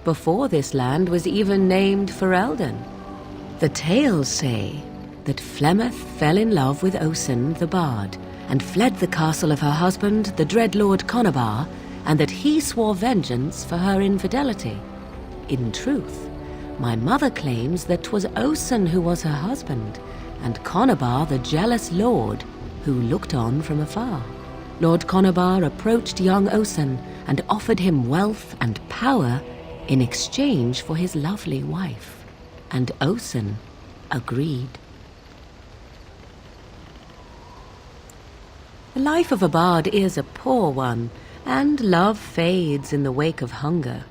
before this land was even named Ferelden. The tales say that Flemeth fell in love with Osen the Bard and fled the castle of her husband, the dread Lord Conabar, and that he swore vengeance for her infidelity. In truth, my mother claims that 'twas Osen who was her husband, and Conabar the jealous lord who looked on from afar. Lord Conabar approached young Osen and offered him wealth and power in exchange for his lovely wife, and Osen agreed. The life of a bard is a poor one, and love fades in the wake of hunger.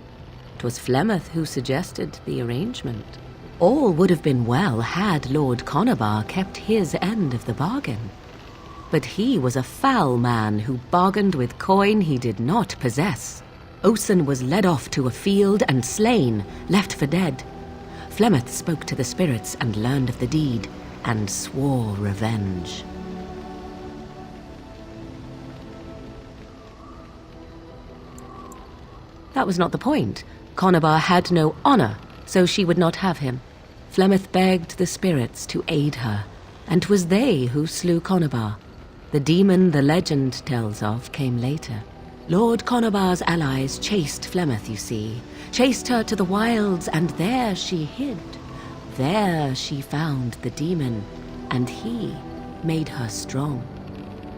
'Twas Flemeth who suggested the arrangement. All would have been well had Lord Conabar kept his end of the bargain. But he was a foul man who bargained with coin he did not possess. Osen was led off to a field and slain, left for dead. Flemeth spoke to the spirits and learned of the deed, and swore revenge. That was not the point. Conabar had no honor, so she would not have him. Flemeth begged the spirits to aid her, and 'twas they who slew Conabar. The demon the legend tells of came later. Lord Conabar's allies chased Flemeth, you see, chased her to the wilds, and there she hid. There she found the demon, and he made her strong.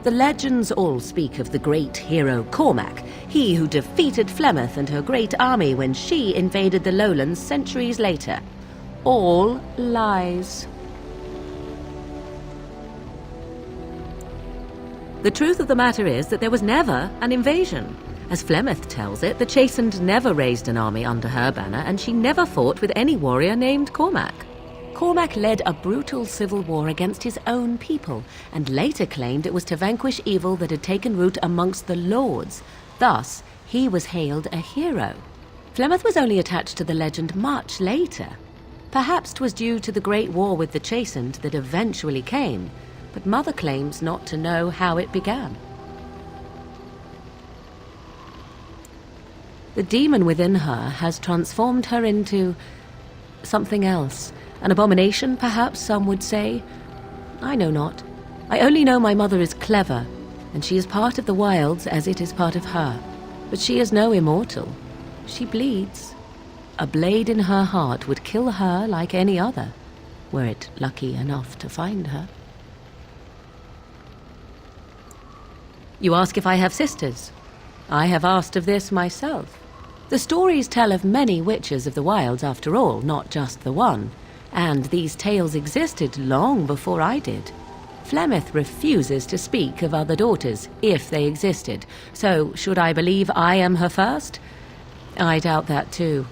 The legends all speak of the great hero Cormac, he who defeated Flemeth and her great army when she invaded the lowlands centuries later. All lies. The truth of the matter is that there was never an invasion. As Flemeth tells it, the Chastened never raised an army under her banner, and she never fought with any warrior named Cormac. Cormac led a brutal civil war against his own people, and later claimed it was to vanquish evil that had taken root amongst the lords. Thus, he was hailed a hero. Flemeth was only attached to the legend much later. Perhaps 'twas due to the great war with the Chastened that eventually came, but Mother claims not to know how it began. The demon within her has transformed her into something else. An abomination, perhaps some would say. I know not. I only know my mother is clever, and she is part of the wilds as it is part of her. But she is no immortal. She bleeds. A blade in her heart would kill her like any other, were it lucky enough to find her. You ask if I have sisters. I have asked of this myself. The stories tell of many witches of the wilds after all, not just the one, and these tales existed long before I did. Flemeth refuses to speak of other daughters, if they existed, so should I believe I am her first? I doubt that too.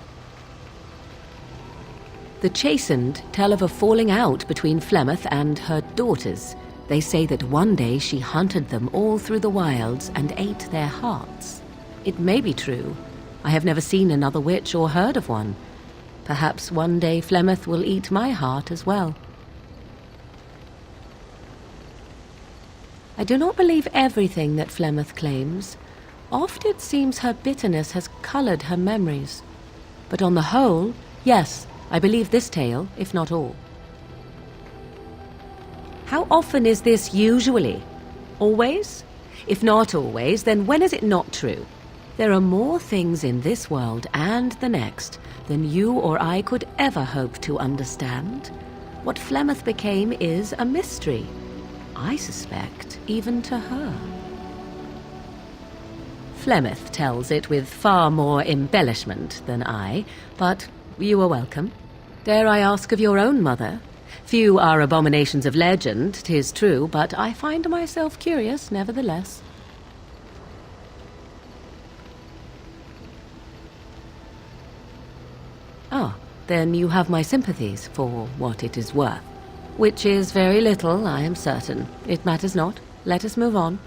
The Chastened tell of a falling out between Flemeth and her daughters. They say that one day she hunted them all through the wilds and ate their hearts. It may be true. I have never seen another witch or heard of one. Perhaps one day Flemeth will eat my heart as well. I do not believe everything that Flemeth claims. Oft it seems her bitterness has colored her memories. But on the whole, yes, I believe this tale, if not all. How often is this usually? Always? If not always, then when is it not true? There are more things in this world and the next than you or I could ever hope to understand. What Flemeth became is a mystery, I suspect, even to her. Flemeth tells it with far more embellishment than I, but you are welcome. Dare I ask of your own mother? Few are abominations of legend, 'tis true, but I find myself curious nevertheless. Ah, then you have my sympathies for what it is worth. Which is very little, I am certain. It matters not. Let us move on.